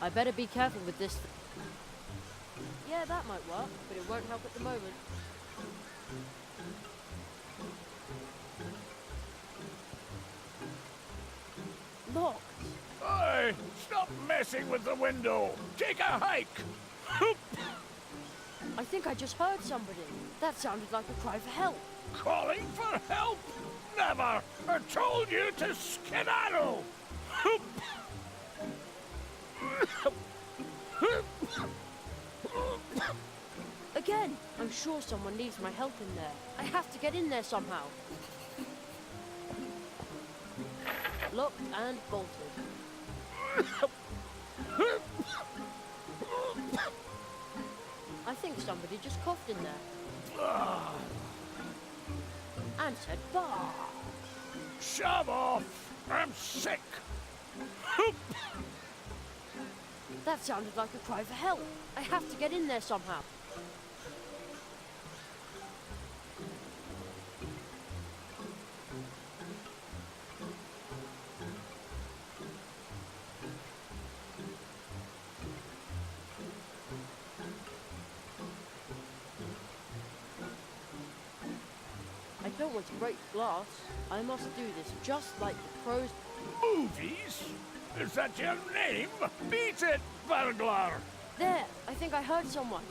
I better be careful with this. Yeah, that might work, but it won't help at the moment. Locked. Hey, stop messing with the window. Take a hike. I think I just heard somebody. That sounded like a cry for help. Calling for help? Never. I told you to skedaddle. Again, I'm sure someone needs my help in there. I have to get in there somehow. Locked and bolted. I think somebody just coughed in there. And said, bah! Shove off. I'm sick. That sounded like a cry for help. I have to get in there somehow. I don't want to break glass. I must do this just like the pros. Movies? Is that your name? Beat it, burglar! There! I think I heard someone.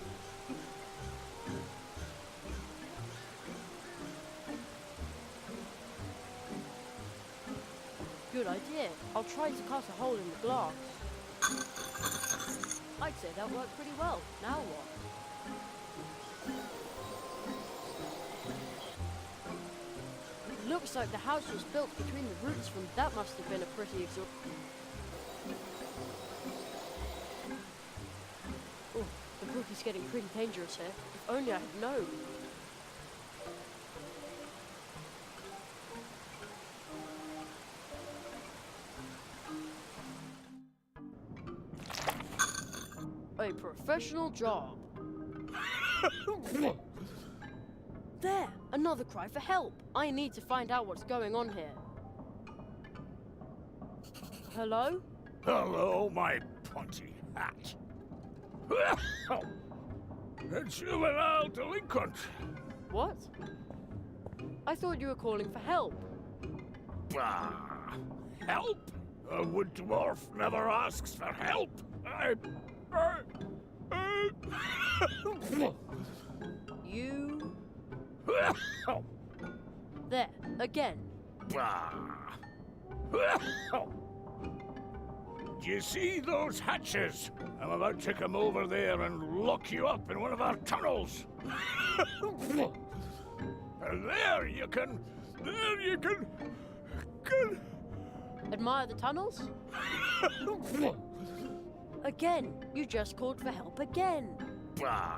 Good idea. I'll try to cut a hole in the glass. I'd say that worked pretty well. Now what? Looks like the house was built between the roots from that must have been a pretty exhausting. Oh, the brook is getting pretty dangerous here. If only I had known. A professional job. There! Another cry for help! I need to find out what's going on here. Hello? Hello, my pointy hat. A juvenile delinquent. What? I thought you were calling for help. Bah! Help? A wood dwarf never asks for help. You... There, again. Bah! Do you see those hatches? I'm about to come over there and lock you up in one of our tunnels. And there you can... Admire the tunnels? Again, you just called for help again. Bah!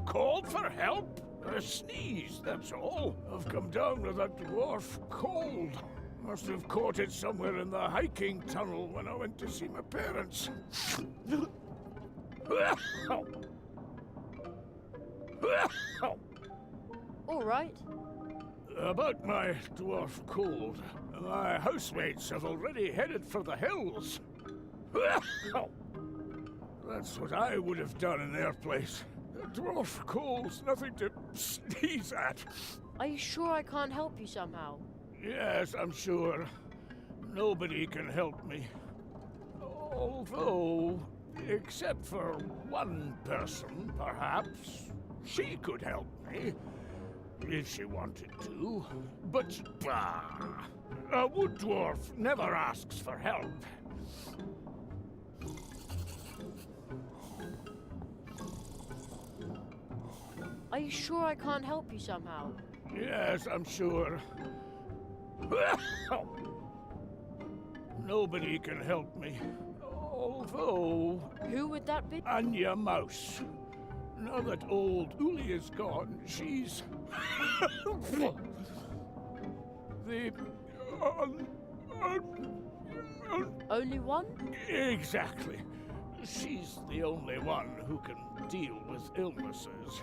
Called for help? A sneeze, that's all. I've come down with a dwarf cold. Must have caught it somewhere in the hiking tunnel when I went to see my parents. All right. About my dwarf cold, my housemates have already headed for the hills. That's what I would have done in their place. A dwarf cold's nothing to sneeze at. Are you sure I can't help you somehow? Yes, I'm sure. Nobody can help me. Although, except for one person, perhaps, she could help me. If she wanted to. But, bah! A wood dwarf never asks for help. Are you sure I can't help you somehow? Yes, I'm sure. Nobody can help me. Although... Who would that be? Anya Mouse. Now that old Uli is gone, she's... the... Only one? Exactly. She's the only one who can deal with illnesses.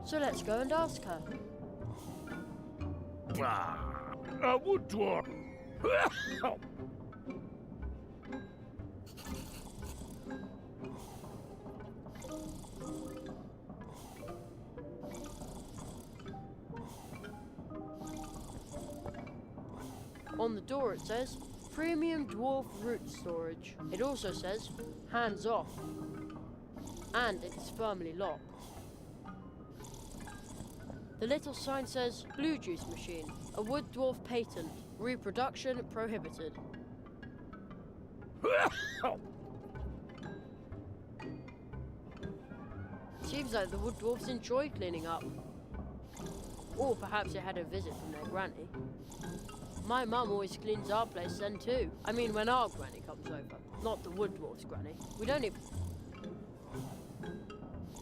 So let's go and ask her. Bah! A wood dwarf. On the door it says, Premium Dwarf Root Storage. It also says, hands off. And it is firmly locked. The little sign says, Blue Juice Machine, a wood dwarf patent, reproduction prohibited. Seems like the wood dwarfs enjoy cleaning up. Or perhaps they had a visit from their granny. My mum always cleans our place then too. I mean when our granny comes over, not the wood dwarf's granny. We don't even...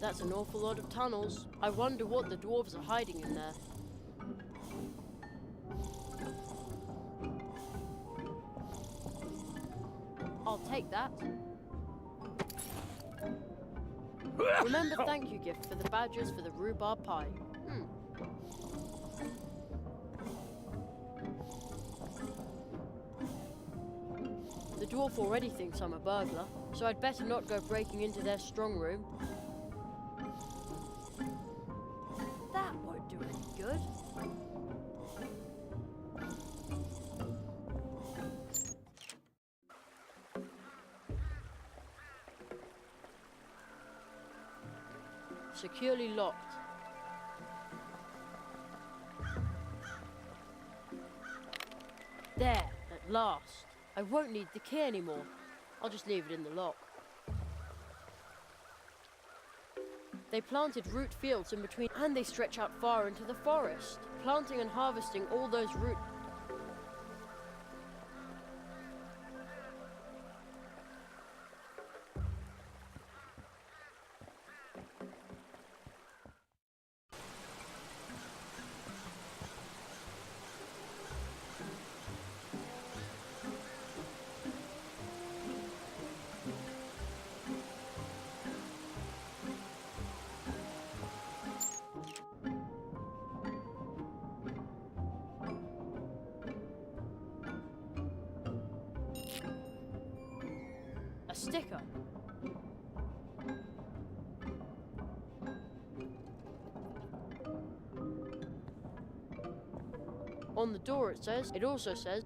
That's an awful lot of tunnels. I wonder what the dwarves are hiding in there. I'll take that. Remember thank you gift for the badgers for the rhubarb pie. The dwarf already thinks I'm a burglar, so I'd better not go breaking into their strong room. That won't do any good. Securely locked. There, at last. I won't need the key anymore. I'll just leave it in the lock. They planted root fields in between, and they stretch out far into the forest, planting and harvesting all those root. Sticker. On the door it also says,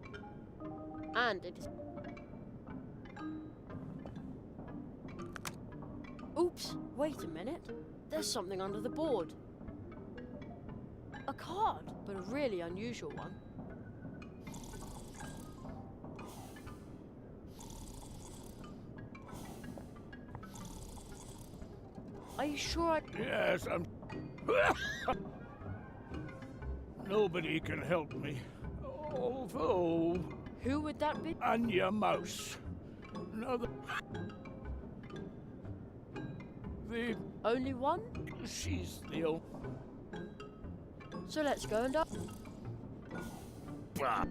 and it is... Oops, wait a minute. There's something under the board. A card, but a really unusual one. Are you sure I... Yes, I'm... Nobody can help me. Although... Who would that be? Anya Mouse. Another... The... Only one? She's the old... So let's go and... Bah.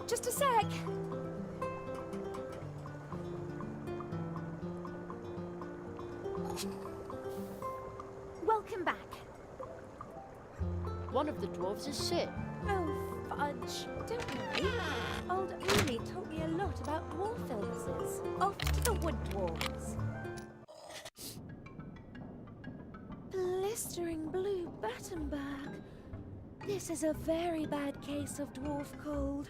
Just a sec. Welcome back. one of the dwarves is sick. Oh, fudge. Don't worry. Old Uli taught me a lot about dwarf illnesses. Off to the wood dwarves. Blistering blue Battenberg. This is a very bad case of dwarf cold.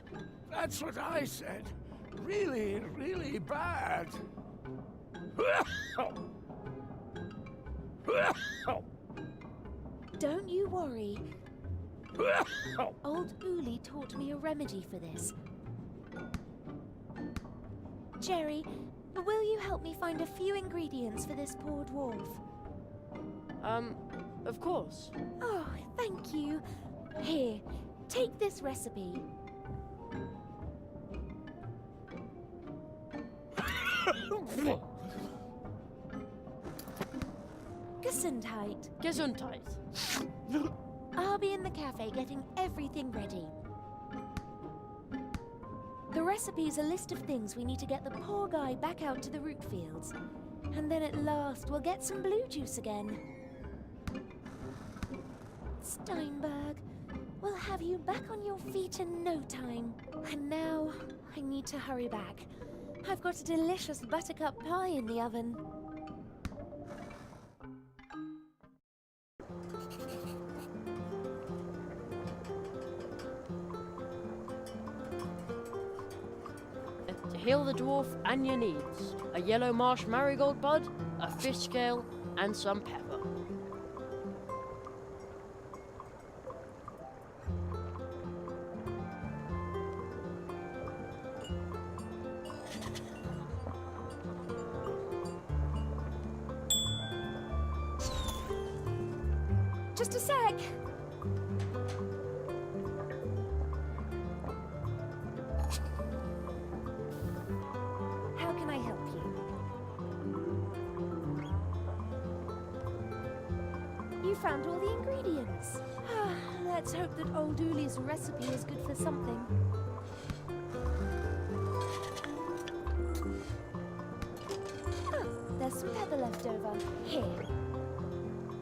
That's what I said. Really, really bad. Don't you worry. Old Uli taught me a remedy for this. Jerry, will you help me find a few ingredients for this poor dwarf? Of course. Oh, thank you. Here, take this recipe. Gesundheit. Gesundheit. I'll be in the cafe getting everything ready. The recipe is a list of things we need to get the poor guy back out to the root fields. And then at last we'll get some blue juice again. Steinberg, we'll have you back on your feet in no time. And now, I need to hurry back. I've got a delicious buttercup pie in the oven. To heal the dwarf and your needs. A yellow marsh marigold bud, a fish scale, and some pepper. Just a sec. How can I help you? You found all the ingredients. Let's hope that old Uli's recipe is good for something. There's some pepper left over. Here.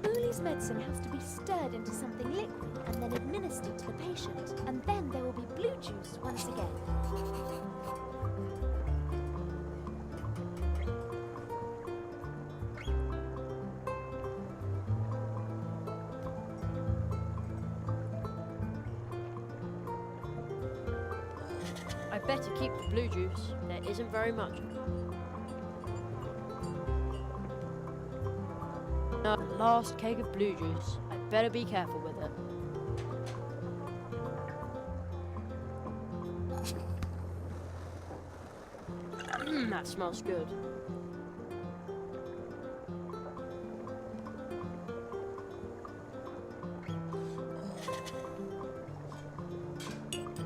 Uli's medicine has to be stirred into something liquid and then administered to the patient. And then there will be blue juice once again. I better keep the blue juice. There isn't very much. Now, last keg of blue juice. I better be careful with it. That smells good.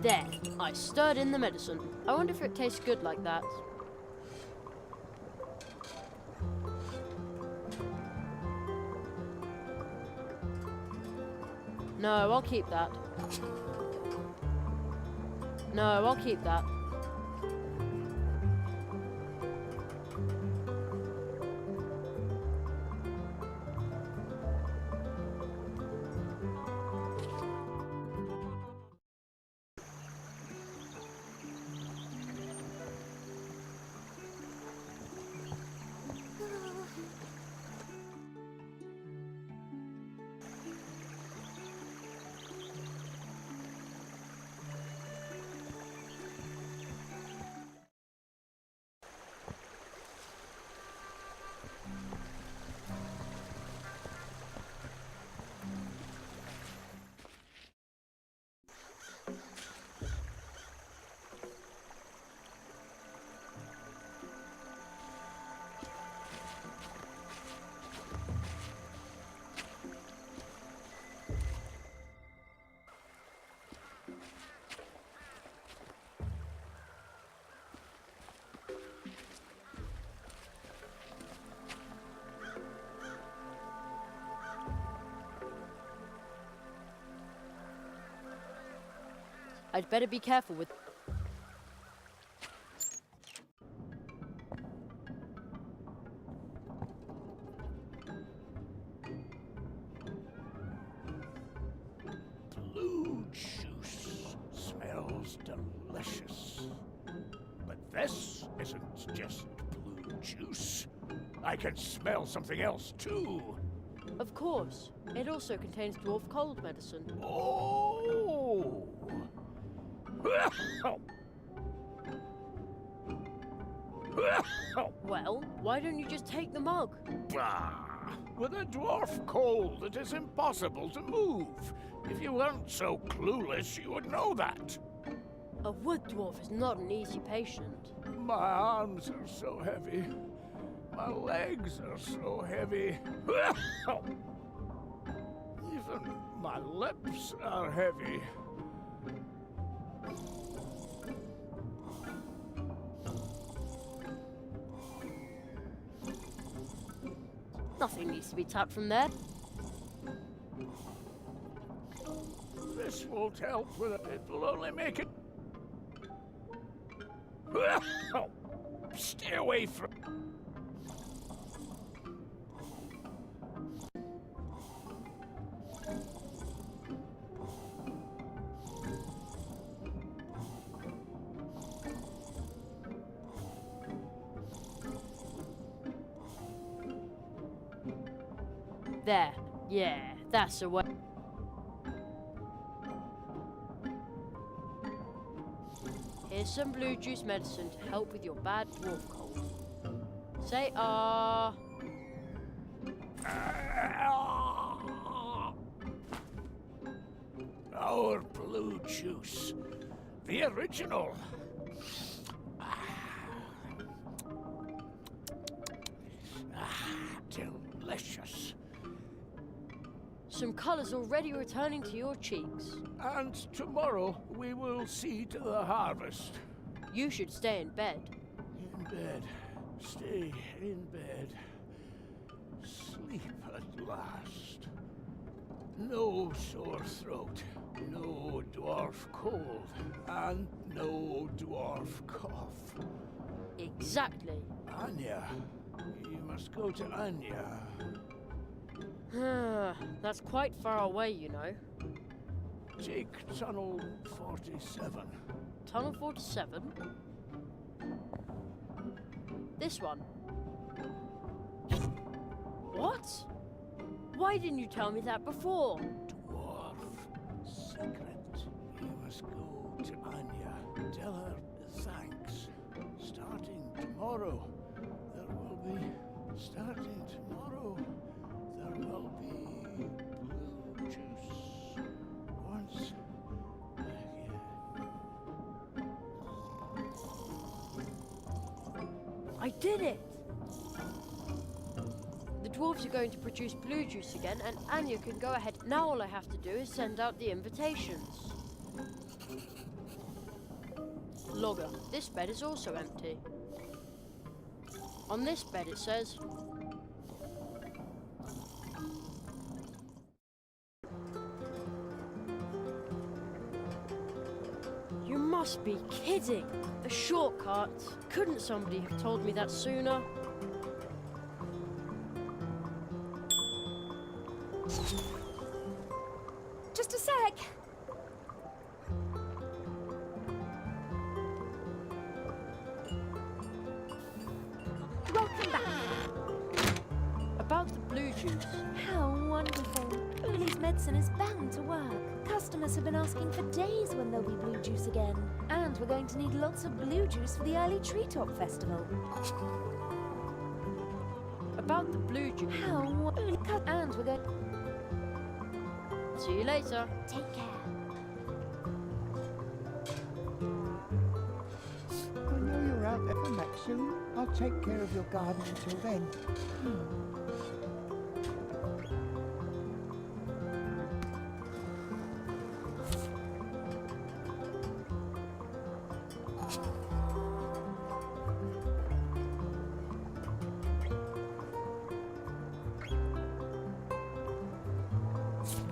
There, I stirred in the medicine. I wonder if it tastes good like that. No, I'll keep that. No, I'll keep that. I'd better be careful with... delicious. But this isn't just blue juice. I can smell something else too. Of course. It also contains dwarf cold medicine. Oh! Well, why don't you just take the mug? Bah! With a dwarf cold, it is impossible to move. If you weren't so clueless, you would know that. A wood dwarf is not an easy patient. My arms are so heavy. My legs are so heavy. Even my lips are heavy. Nothing needs to be tapped from there. This won't help with it. It'll only make it. Stay away from. There. Yeah, that's the way. Here's some blue juice medicine to help with your bad dwarf cold. Say ah. Our blue juice. The original. Delicious. Some colour's already returning to your cheeks. And tomorrow we will see to the harvest. You should stay in bed. In bed. Stay in bed. Sleep at last. No sore throat. No dwarf cold. And no dwarf cough. Exactly. Anya. You must go to Anya. That's quite far away, you know. Take tunnel 47. Tunnel 47? This one. What? Why didn't you tell me that before? Dwarf secret. You must go to Anya. Tell her thanks. Starting tomorrow, there will be. Starting tomorrow, there will be blue juice. Once again. I did it! The dwarves are going to produce blue juice again, and Anya can go ahead. Now all I have to do is send out the invitations. Logger, this bed is also empty. On this bed it says... You must be kidding! A shortcut! Couldn't somebody have told me that sooner? Just a sec. Welcome back. About the blue juice. How wonderful. Lily's medicine is bound to work. Customers have been asking for days when there'll be blue juice again. And we're going to need lots of blue juice for the early treetop festival. About the blue juice. And we're going... See you later. Take care. I know you're out there. Come back soon. I'll take care of your garden until then.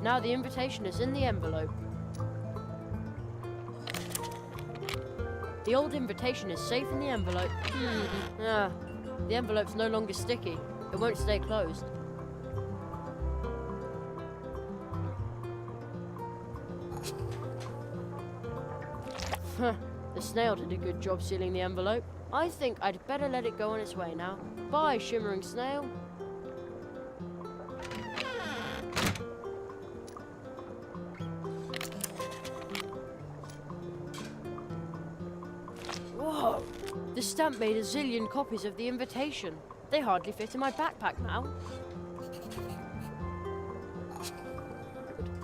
Now the invitation is in the envelope. The old invitation is safe in the envelope. The envelope's no longer sticky. It won't stay closed. The snail did a good job sealing the envelope. I think I'd better let it go on its way now. Bye, shimmering snail. Whoa! The stamp made a zillion copies of the invitation. They hardly fit in my backpack now.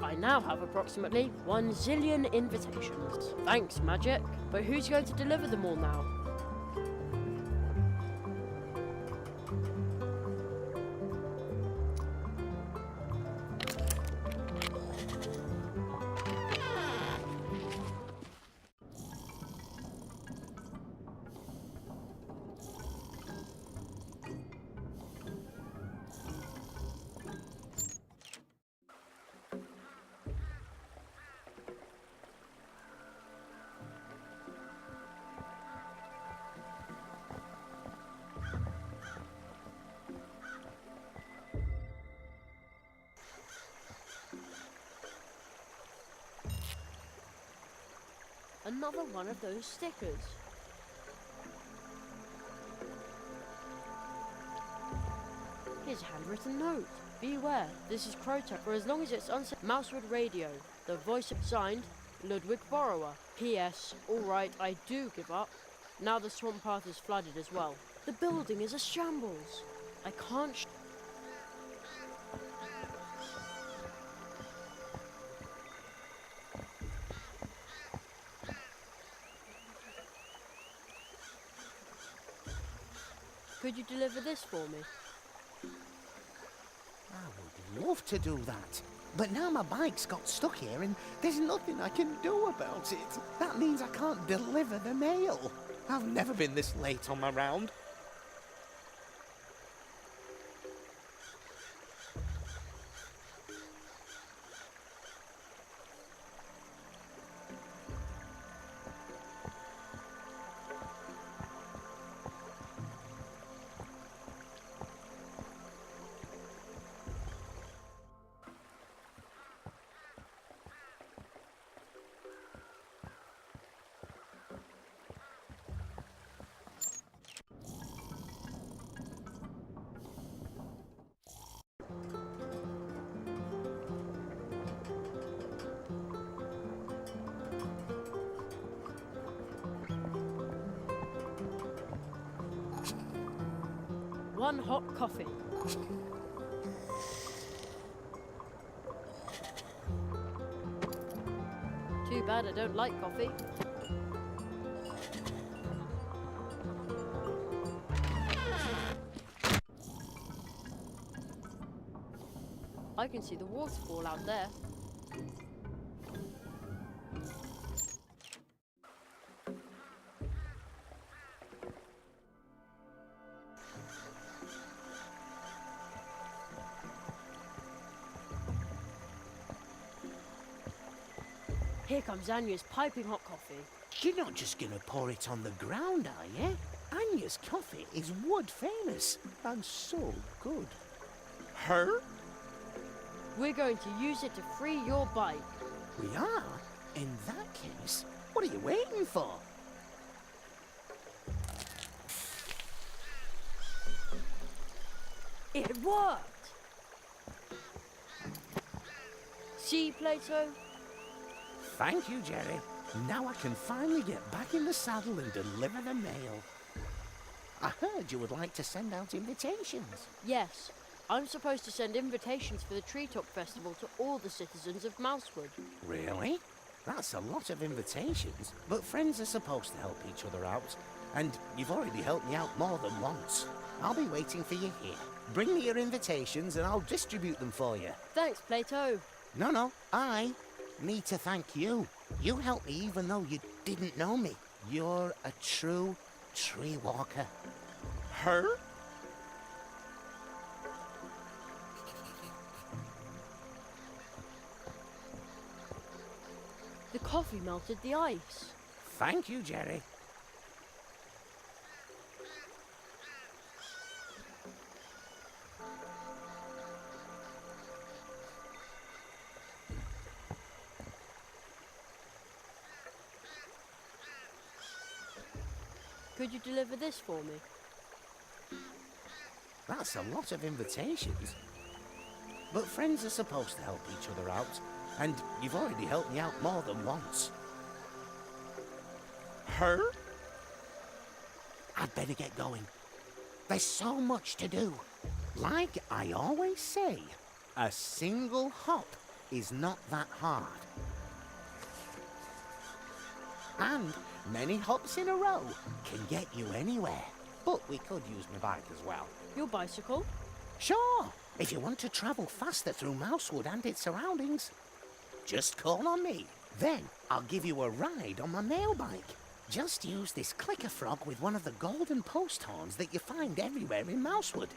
I now have approximately 1 zillion invitations. Thanks, Magic. But who's going to deliver them all now? Another one of those stickers. Here's a handwritten note. Beware, this is Kulte. For as long as it's unsaid, Mousewood Radio. The voice of signed, Ludwig Borrower. P.S. Alright, I do give up. Now the swamp path is flooded as well. The building is a shambles. I can't Could you deliver this for me? I would love to do that. But now my bike's got stuck here and there's nothing I can do about it. That means I can't deliver the mail. I've never been this late on my round. One hot coffee. Too bad I don't like coffee. I can see the waterfall out there. Here comes Anya's piping hot coffee. You're not just gonna pour it on the ground, are you? Anya's coffee is wood famous and so good. Her? We're going to use it to free your bike. We are? In that case, what are you waiting for? It worked! See, Plato? Thank you, Jerry. Now I can finally get back in the saddle and deliver the mail. I heard you would like to send out invitations. Yes. I'm supposed to send invitations for the Treetop Festival to all the citizens of Mousewood. Really? That's a lot of invitations. But friends are supposed to help each other out. And you've already helped me out more than once. I'll be waiting for you here. Bring me your invitations and I'll distribute them for you. Thanks, Plato. No, I need to thank you. You helped me even though you didn't know me. You're a true tree walker. Her? The coffee melted the ice. Thank you, Jerry. Could you deliver this for me? That's a lot of invitations. But friends are supposed to help each other out, and you've already helped me out more than once. Her? I'd better get going. There's so much to do. Like I always say, a single hop is not that hard. And many hops in a row can get you anywhere. But we could use my bike as well. Your bicycle? Sure, if you want to travel faster through Mousewood and its surroundings. Just call on me. Then I'll give you a ride on my mail bike. Just use this clicker frog with one of the golden post horns that you find everywhere in Mousewood.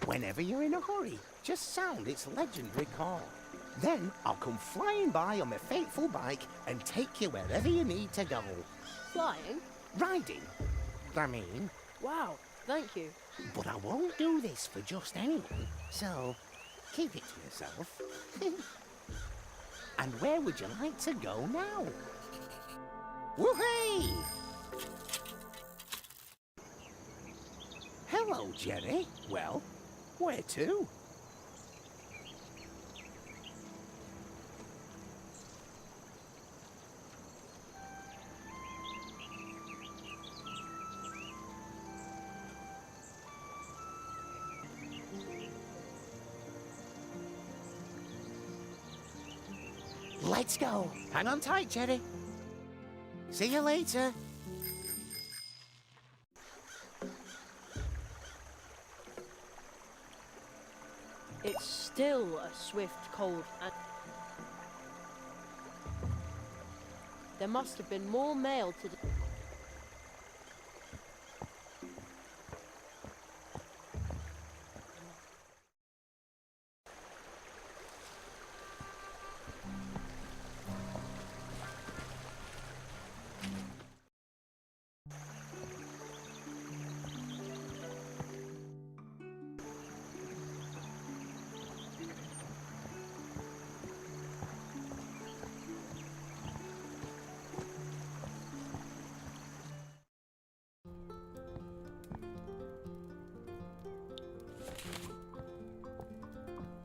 Whenever you're in a hurry, just sound its legendary call. Then I'll come flying by on my fateful bike and take you wherever you need to go. Flying? Riding, I mean. Wow, thank you. But I won't do this for just anyone, so keep it to yourself. And where would you like to go now? Woohoo! Hello, Jerry. Well, where to? Let's go. Hang on tight, Jerry. See you later. It's still a swift, cold, and there must have been more mail to the...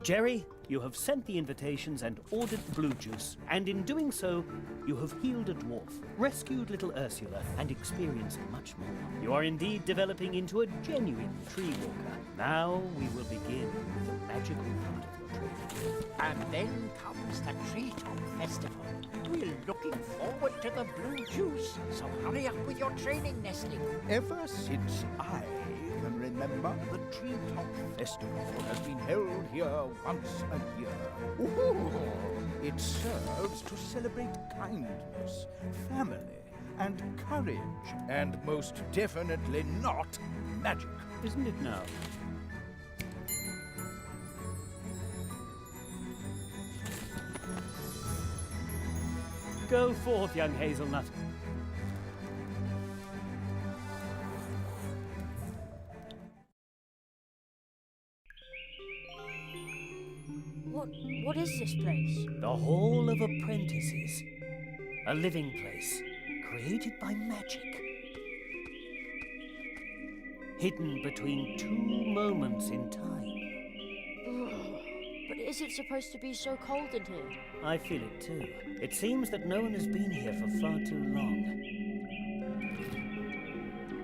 Jerry, you have sent the invitations and ordered the blue juice, and in doing so, you have healed a dwarf, rescued little Ursula, and experienced much more. You are indeed developing into a genuine tree walker. Now we will begin with the magical part of your training. And then comes the Treetop Festival. We're looking forward to the blue juice, so hurry up with your training, Nestling. Ever since I can remember, the Treetop Festival has been held here once a year. Ooh, it serves to celebrate kindness, family, and courage, and most definitely not magic. Isn't it now? Go forth, young hazelnut. What is this place? The Hall of Apprentices. A living place, created by magic. Hidden between two moments in time. But is it supposed to be so cold in here? I feel it too. It seems that no one has been here for far too long.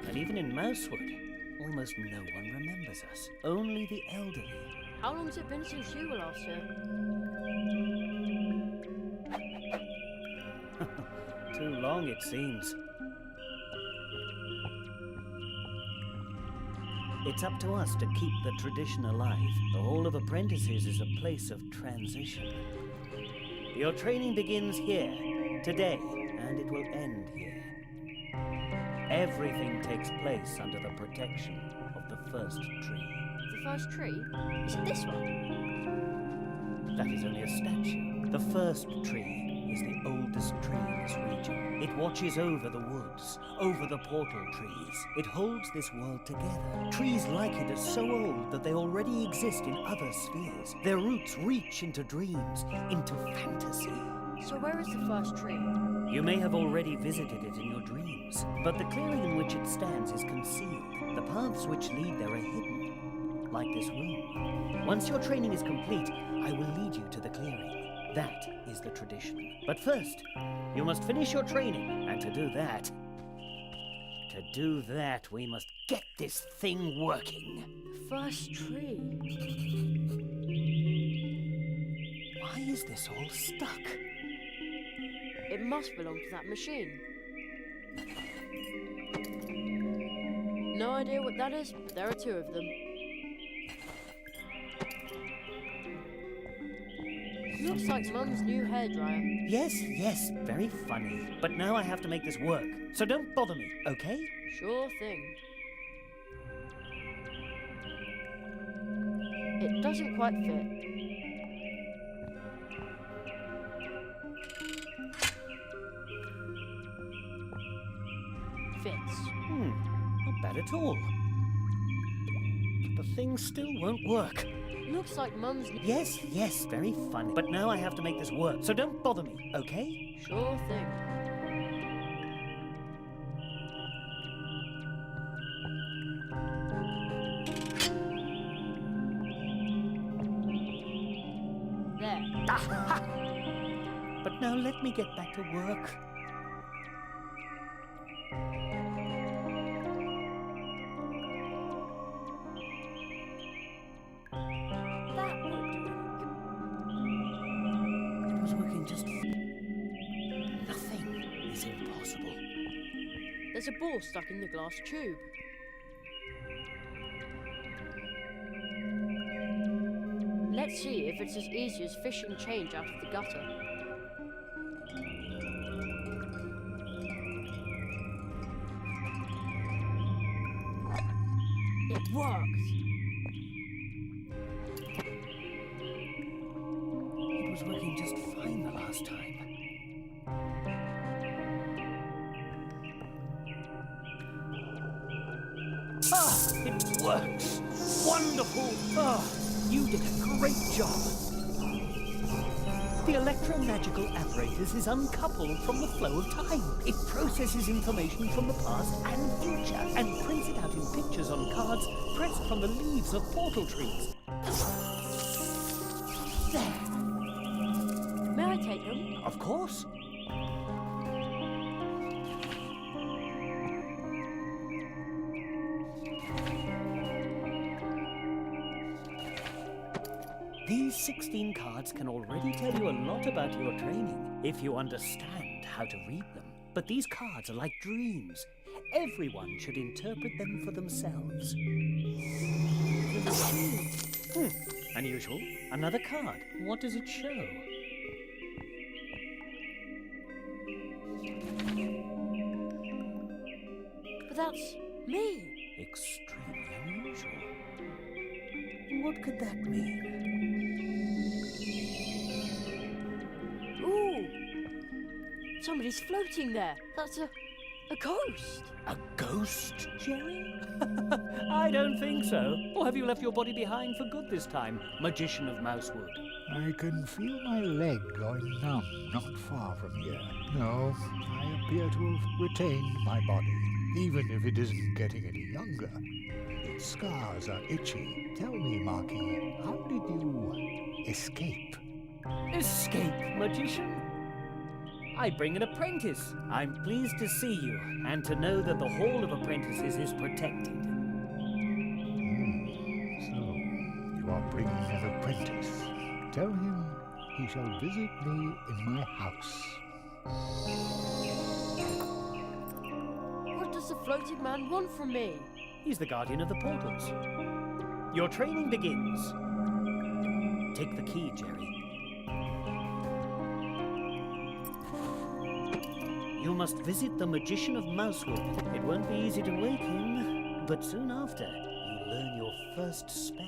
And even in Mousewood, almost no one remembers us. Only the elderly. How long has it been since you were last here? Too long, it seems. It's up to us to keep the tradition alive. The Hall of Apprentices is a place of transition. Your training begins here, today, and it will end here. Everything takes place under the protection of the first tree. The first tree? Is it this one? That is only a statue. The first tree is the oldest tree in this region. It watches over the woods, over the portal trees. It holds this world together. Trees like it are so old that they already exist in other spheres. Their roots reach into dreams, into fantasy. So where is the first tree? You may have already visited it in your dreams, but the clearing in which it stands is concealed. The paths which lead there are hidden, like this room. Once your training is complete, I will lead you to the clearing. That is the tradition. But first, you must finish your training, and to do that, we must get this thing working. First tree? Why is this all stuck? It must belong to that machine. No idea what that is, but there are two of them. Looks like Mum's new hairdryer. Yes, very funny. But now I have to make this work, so don't bother me, okay? Sure thing. It doesn't quite fit. Fits. Not bad at all. But the thing still won't work. Looks like Mum's... Yes, very funny. But now I have to make this work, so don't bother me, okay? Sure thing. There. But now let me get back to work. That would work. It was working just... Nothing is impossible. There's a ball stuck in the glass tube. Let's see if it's as easy as fishing change out of the gutter. It worked! It was working just fine the last time. It works! Wonderful! You did a great job! The electromagical apparatus is uncoupled from the flow of time. It processes information from the past and future and prints it out in pictures on cards pressed from the leaves of portal trees. There! May I take them? Of course! These 16 cards can already tell you a lot about your training, if you understand how to read them. But these cards are like dreams. Everyone should interpret them for themselves. Unusual. Another card. What does it show? But that's me! Extremely unusual. What could that mean? Ooh! Somebody's floating there! That's a ghost! A ghost, Jerry? I don't think so. Or have you left your body behind for good this time, magician of Mousewood? I can feel my leg going numb not far from here. No, I appear to have retained my body, even if it isn't getting any younger. Its scars are itchy. Tell me, Marquis, how did you escape? Escape, magician? I bring an apprentice. I'm pleased to see you, and to know that the Hall of Apprentices is protected. So, you are bringing an apprentice. Tell him he shall visit me in my house. What does the floating man want from me? He's the guardian of the portals. Your training begins. Take the key, Jerry. You must visit the magician of Mousewood. It won't be easy to wake him, but soon after, you learn your first spell.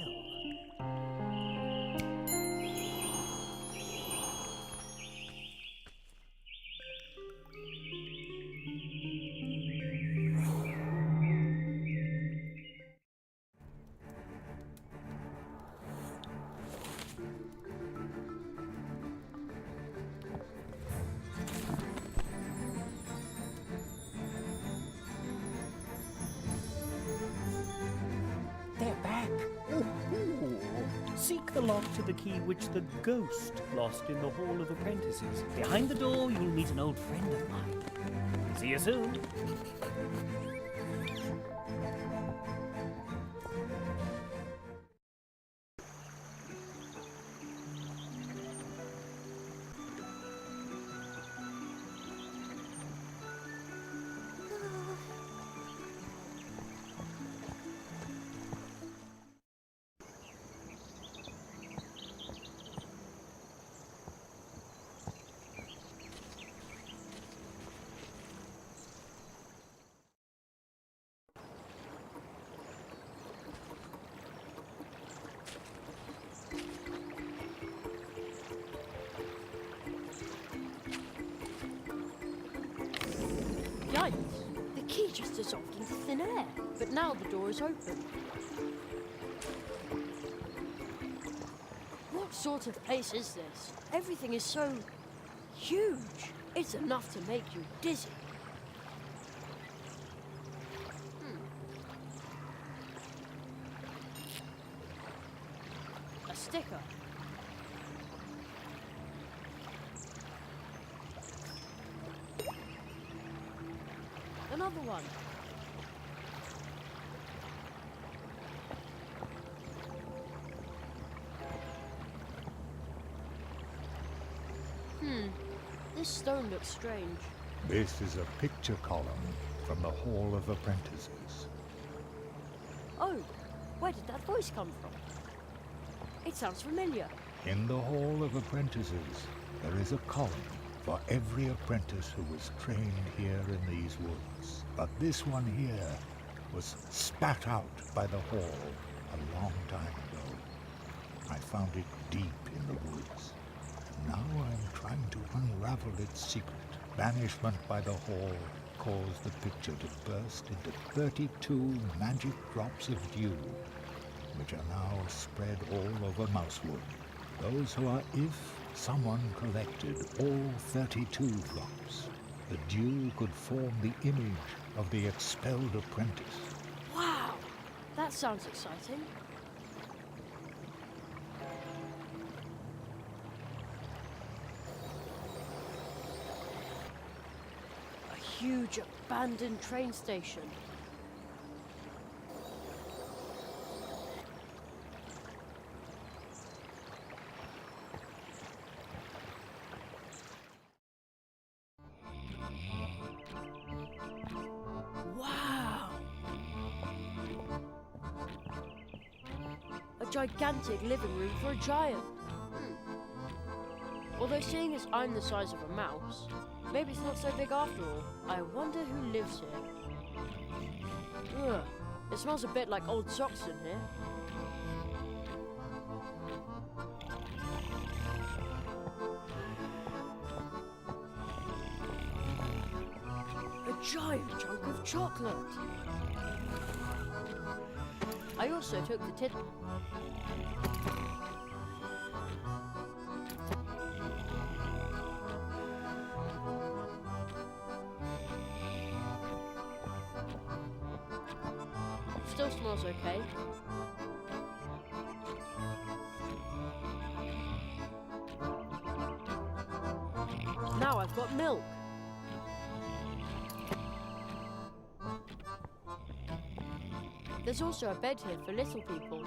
pick the lock to the key which the ghost lost in the Hall of Apprentices. Behind the door, you'll meet an old friend of mine. See you soon. Yikes! The key just dissolved into thin air, but now the door is open. What sort of place is this? Everything is so huge. It's enough to make you dizzy. A sticker. Another one. This stone looks strange. This is a picture column from the Hall of Apprentices. Oh, where did that voice come from? It sounds familiar. In the Hall of Apprentices, there is a column for every apprentice who was trained here in these woods. But this one here was spat out by the Hall a long time ago. I found it deep in the woods. Now I'm trying to unravel its secret. Banishment by the Hall caused the picture to burst into 32 magic drops of dew, which are now spread all over Mousewood. Those who are if someone collected all 32 drops, the dew could form the image of the expelled apprentice. Wow, that sounds exciting. A huge abandoned train station. Wow! A gigantic living room for a giant. Although seeing as I'm the size of a mouse, maybe it's not so big after all. I wonder who lives here. Ugh, it smells a bit like old socks in here. A giant chunk of chocolate. I also took the tin. Still smells okay. Now I've got milk. There's also a bed here for little people.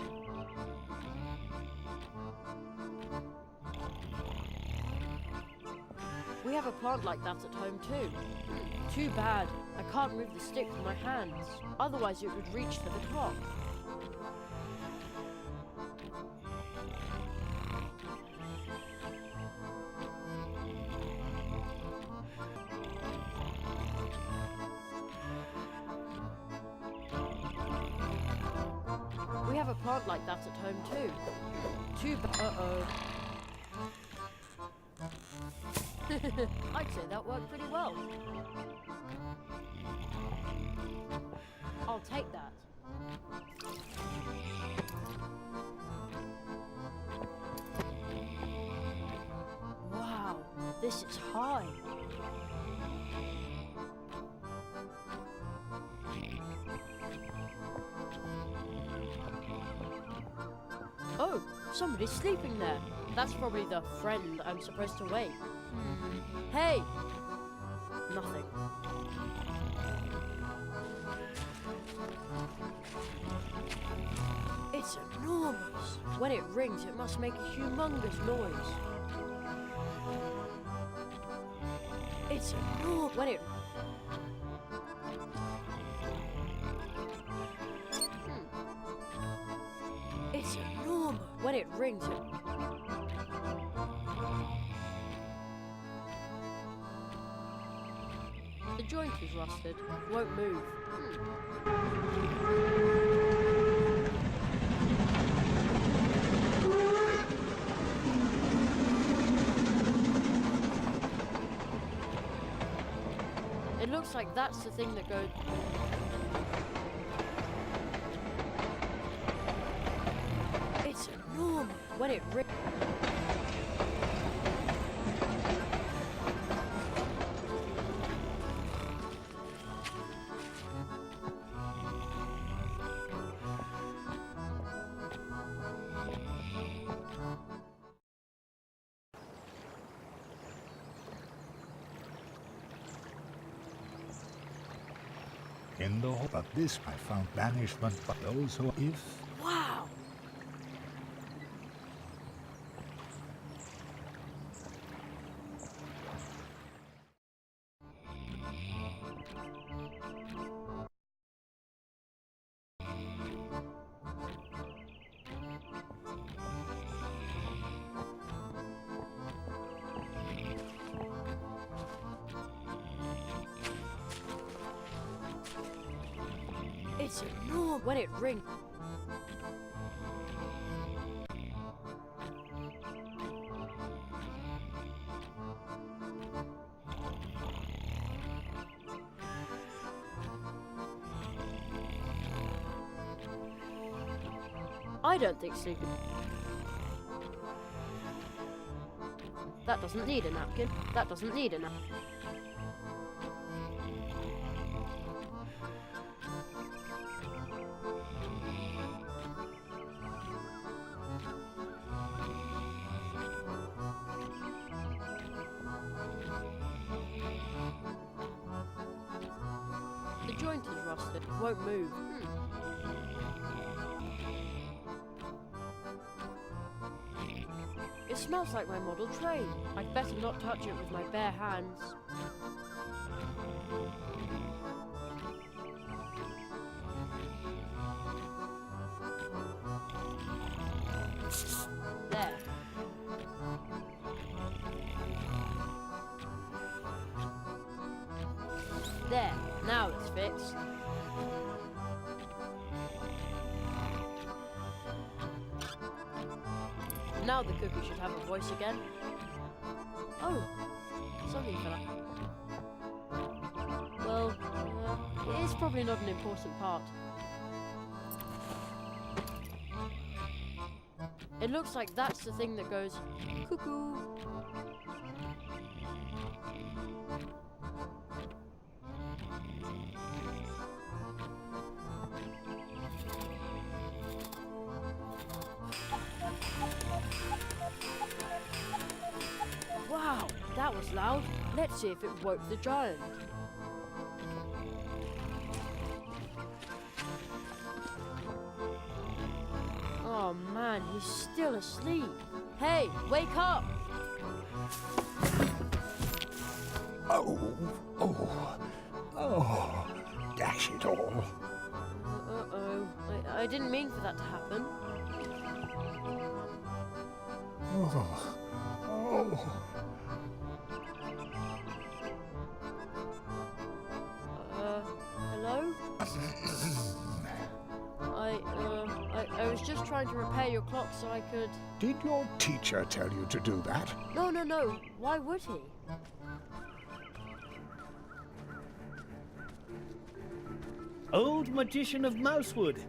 We have a plant like that at home too. Too bad. I can't move the stick with my hands. Otherwise it would reach to the top. We have a plant like that at home too. Too bad. Uh-oh. I'd say that worked pretty well. I'll take that. Wow, this is high. Oh, Somebody's sleeping there. That's probably the friend I'm supposed to wake. Hey! Nothing. It's enormous. When it rings, it must make a humongous noise. It's enormous. When it... It's enormous. When it rings, it... The joint is rusted. Won't move. It looks like that's the thing that goes... It's enormous. When it rings... In the hope of this, I found banishment for those who, if Wow! It's enormous. When it rings... I don't think sleeping... That doesn't need a napkin. That doesn't need a napkin. The joint is rusted. Won't move. It smells like my model train. I'd better not touch it with my bare hands. There. There. Now it's fixed. Now the cookie should have a voice again. Oh, something fell out. Well, it is probably not an important part. It looks like that's the thing that goes cuckoo. Wow, that was loud. Let's see if it woke the giant. Oh man, he's still asleep. Hey, wake up! Oh, dash it all. Uh-oh. I didn't mean for that to happen. Hello? I was just trying to repair your clock so I could... Did your teacher tell you to do that? No. Why would he? Old magician of Mousewood.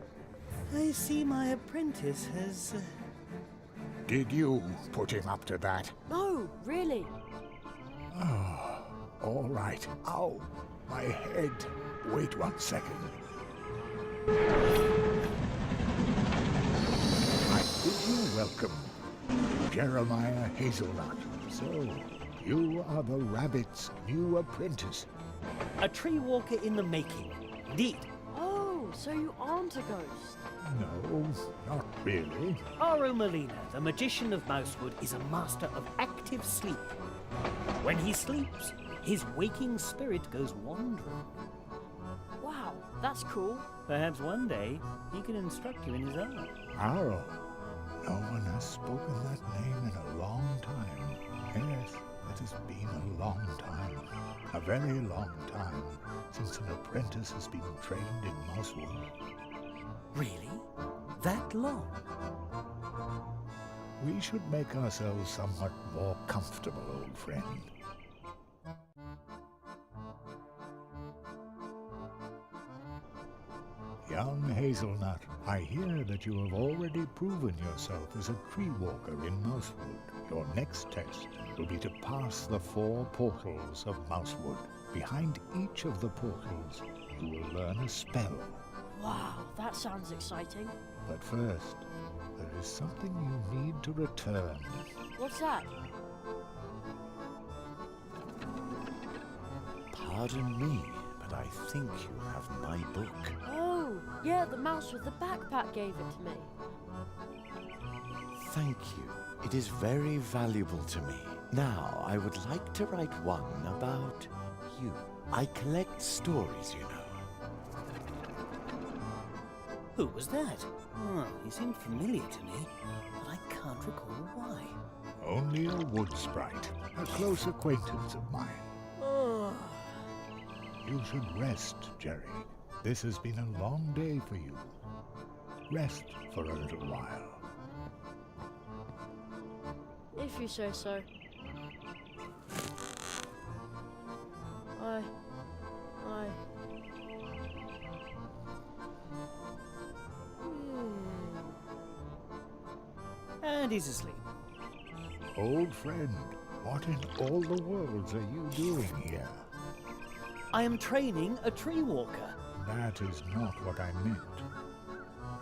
I see my apprentice has... Did you put him up to that? No, really. All right. Ow, my head. Wait 1 second. I bid you welcome, Jeremiah Hazelnut. So, you are the rabbit's new apprentice. A tree walker in the making. Indeed. Oh, so you aren't a ghost. No, not really. Aro Molina, the magician of Mousewood, is a master of active sleep. When he sleeps, his waking spirit goes wandering. Wow, that's cool. Perhaps one day he can instruct you in his art. Aro. No one has spoken that name in a long time. Yes, it has been a long time. A very long time since an apprentice has been trained in Mousewood. Really? That long? We should make ourselves somewhat more comfortable, old friend. Young Hazelnut, I hear that you have already proven yourself as a tree walker in Mousewood. Your next test will be to pass the 4 portals of Mousewood. Behind each of the portals, you will learn a spell. Wow, that sounds exciting. But first, there is something you need to return. What's that? Pardon me, but I think you have my book. Oh, yeah, the mouse with the backpack gave it to me. Thank you. It is very valuable to me. Now, I would like to write one about you. I collect stories, you know. Who was that? Oh, he seemed familiar to me, but I can't recall why. Only a wood sprite, a close acquaintance of mine. Oh. You should rest, Jerry. This has been a long day for you. Rest for a little while. If you say so. I... And he's asleep. Old friend, what in all the worlds are you doing here? I am training a tree walker. That is not what I meant.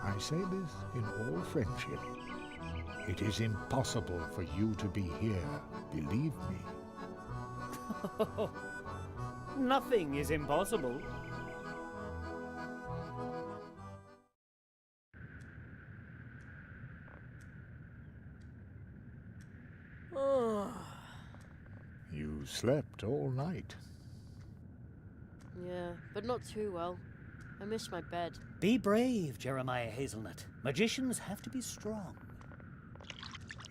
I say this in all friendship. It is impossible for you to be here, believe me. Nothing is impossible. You slept all night. Yeah, but not too well. I miss my bed. Be brave, Jeremiah Hazelnut. Magicians have to be strong.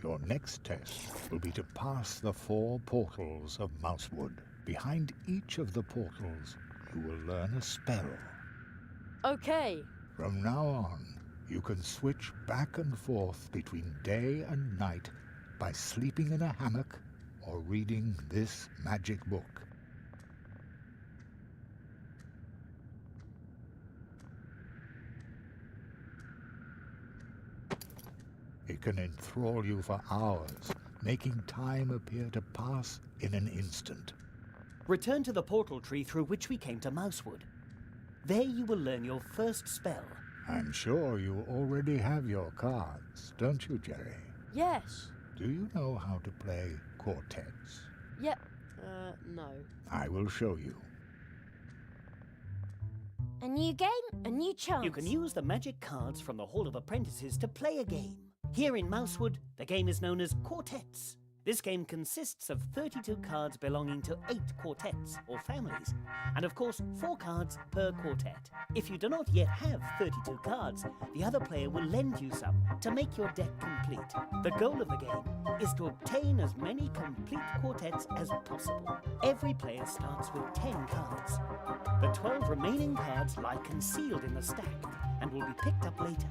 Your next test will be to pass the 4 portals of Mousewood. Behind each of the portals, you will learn a spell. Okay. From now on, you can switch back and forth between day and night by sleeping in a hammock or reading this magic book. It can enthrall you for hours, making time appear to pass in an instant. Return to the portal tree through which we came to Mousewood. There you will learn your first spell. I'm sure you already have your cards, don't you, Jerry? Yes. Do you know how to play quartets? Yeah. No. I will show you. A new game, a new chance. You can use the magic cards from the Hall of Apprentices to play a game. Here in Mousewood, the game is known as quartets. This game consists of 32 cards belonging to 8 quartets, or families, and of course 4 cards per quartet. If you do not yet have 32 cards, the other player will lend you some to make your deck complete. The goal of the game is to obtain as many complete quartets as possible. Every player starts with 10 cards. The 12 remaining cards lie concealed in the stack and will be picked up later.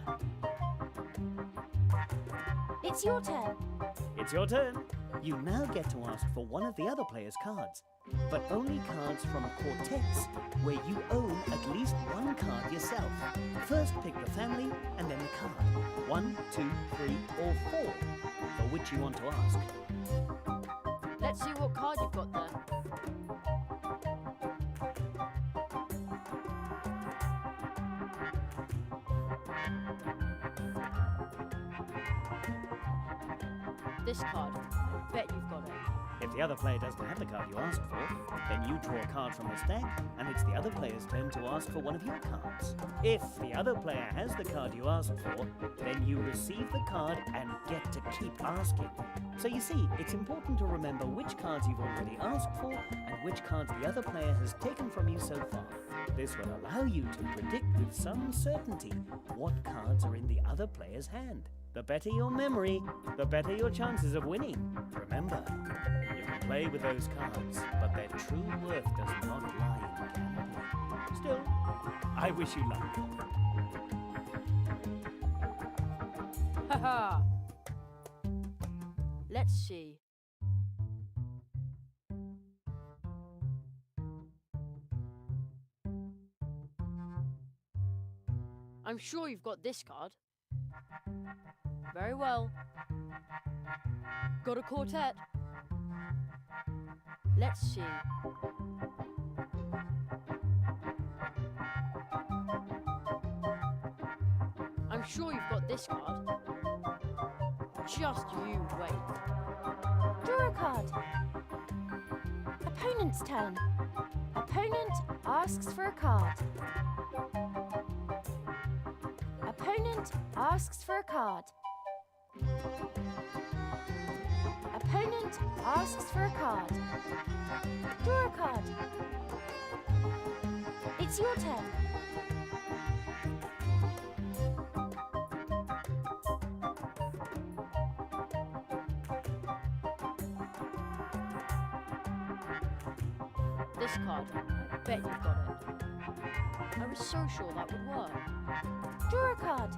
It's your turn. It's your turn. You now get to ask for one of the other player's cards, but only cards from quartets where you own at least 1 card yourself. First pick the family and then the card. 1, 2, 3, or 4 for which you want to ask. Let's see what card you've got there. This card. I bet you've got it. If the other player doesn't have the card you asked for, then you draw a card from the stack, and it's the other player's turn to ask for one of your cards. If the other player has the card you asked for, then you receive the card and get to keep asking. So you see, it's important to remember which cards you've already asked for and which cards the other player has taken from you so far. This will allow you to predict with some certainty what cards are in the other player's hand. The better your memory, the better your chances of winning. Remember, you can play with those cards, but their true worth does not lie in gambling. Still, I wish you luck. Haha! Let's see. I'm sure you've got this card. Very well. Got a quartet. Let's see. I'm sure you've got this card. Just you wait. Draw a card. Opponent's turn. Opponent asks for a card. Opponent asks for a card. Opponent asks for a card. Draw a card. It's your turn. This card. I bet you've got it. I was so sure that would work. Draw a card.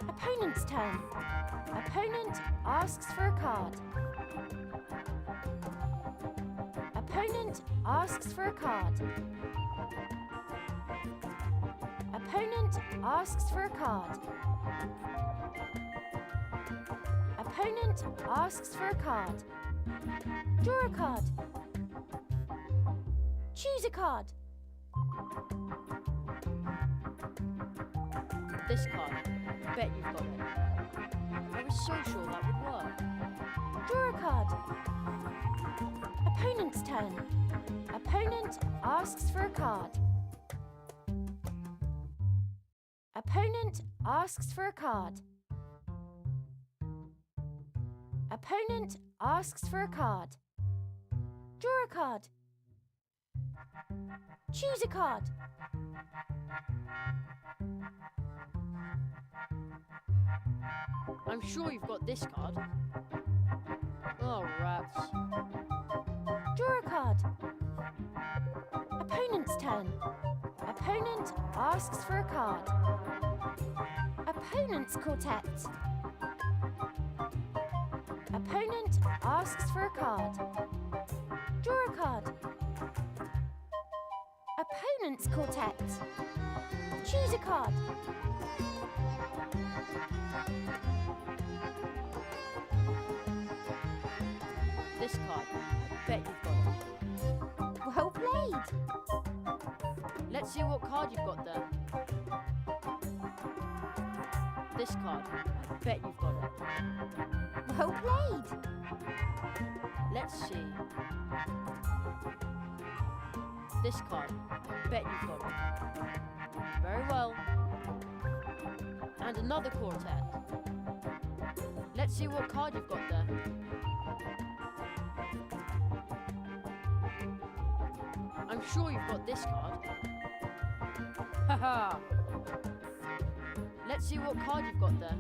Opponent's turn. Opponent asks for a card. Opponent asks for a card. Opponent asks for a card. Opponent asks for a card. Draw a card. Choose a card. This card. I bet you've got it. I was so sure that would work. Draw a card. Opponent's turn. Opponent asks for a card. Opponent asks for a card. Opponent asks for a card. Draw a card. Choose a card. I'm sure you've got this card. Oh, rats. Draw a card. Opponent's turn. Opponent asks for a card. Opponent's quartet. Opponent asks for a card. Draw a card. Opponent's quartet. Choose a card. This card. I bet you've got it. Well played. Let's see what card you've got there. This card. I bet you've got it. Well played. Let's see. This card. I bet you've got it. Very well. And another quartet. Let's see what card you've got there. I'm sure you've got this card. Haha! Let's see what card you've got there.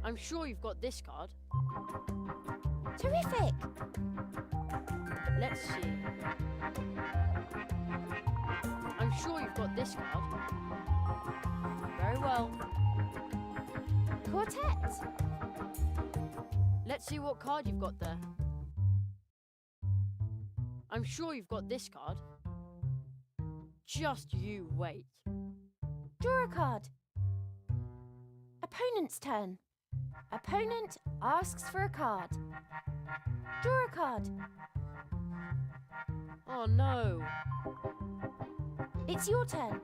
I'm sure you've got this card. Terrific. Let's see. I'm sure you've got this card. Very well. Quartet. Let's see what card you've got there. I'm sure you've got this card. Just you wait. Draw a card. Opponent's turn. Opponent asks for a card. Draw a card. Oh no. It's your turn.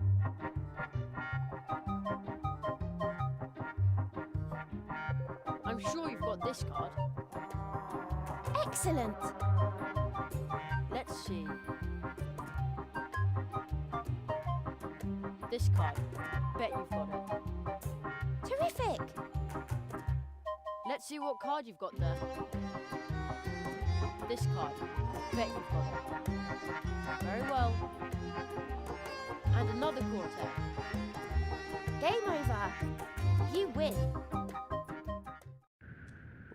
sure you've got this card? Excellent! Let's see. This card. Bet you've got it. Terrific! Let's see what card you've got there. This card. Bet you've got it. Very well. And another quartet. Game over! You win!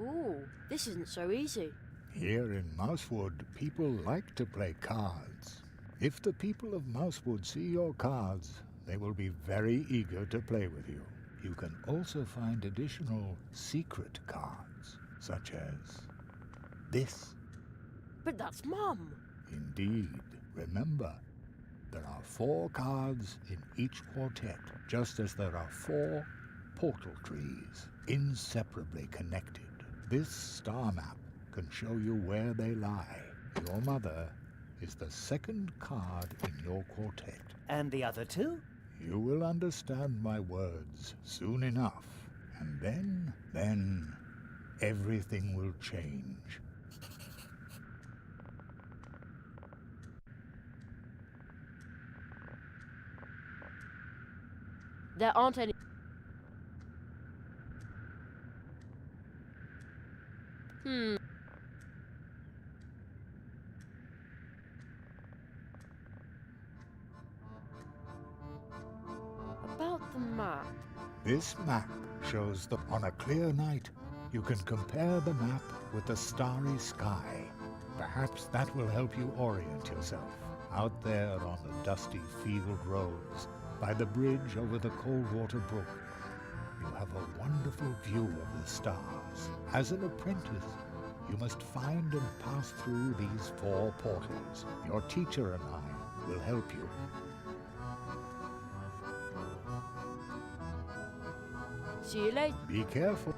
Ooh, this isn't so easy. Here in Mousewood, people like to play cards. If the people of Mousewood see your cards, they will be very eager to play with you. You can also find additional secret cards, such as this. But that's Mum. Indeed. Remember, there are 4 cards in each quartet, just as there are 4 portal trees, inseparably connected. This star map can show you where they lie. Your mother is the 2nd card in your quartet. And the other 2? You will understand my words soon enough, and then everything will change. There aren't any... About the map. This map shows that on a clear night, you can compare the map with the starry sky. Perhaps that will help you orient yourself. Out there on the dusty field roads, by the bridge over the Coldwater Brook, you have a wonderful view of the stars. As an apprentice, you must find and pass through these 4 portals. Your teacher and I will help you. See you later. Be careful.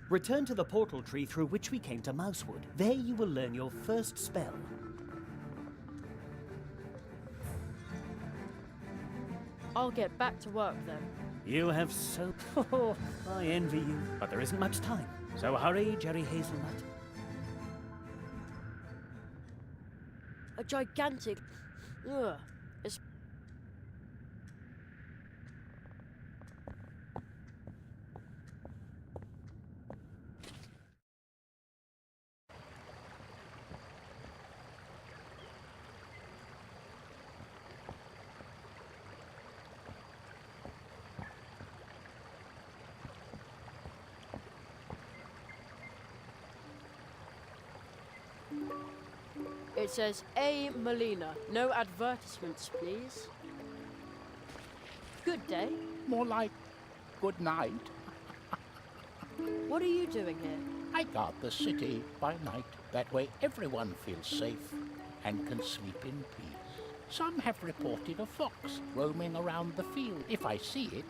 Return to the portal tree through which we came to Mousewood. There you will learn your first spell. I'll get back to work then. You have so... Oh, I envy you. But there isn't much time. So hurry, Jerry Hazelnut. A gigantic... Ugh. It's... It says A. Molina. No advertisements, please. Good day. More like good night. What are you doing here? I guard the city by night. That way everyone feels safe and can sleep in peace. Some have reported a fox roaming around the field. If I see it,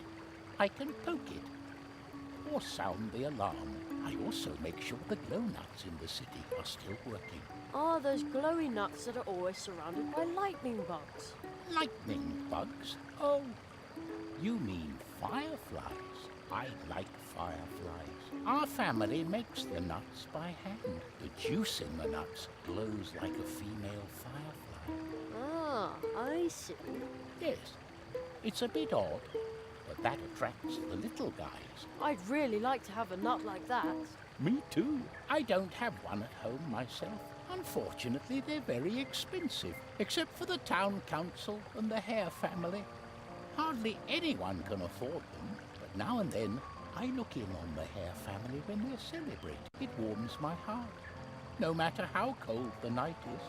I can poke it or sound the alarm. I also make sure the glow nuts in the city are still working. Ah, those glowy nuts that are always surrounded by lightning bugs. Lightning bugs? Oh, you mean fireflies. I like fireflies. Our family makes the nuts by hand. The juice in the nuts glows like a female firefly. Ah, I see. Yes, it's a bit odd, but that attracts the little guys. I'd really like to have a nut like that. Me too. I don't have one at home myself. Unfortunately, they're very expensive, except for the town council and the Hare family. Hardly anyone can afford them, but now and then I look in on the Hare family when they celebrate. It warms my heart. No matter how cold the night is,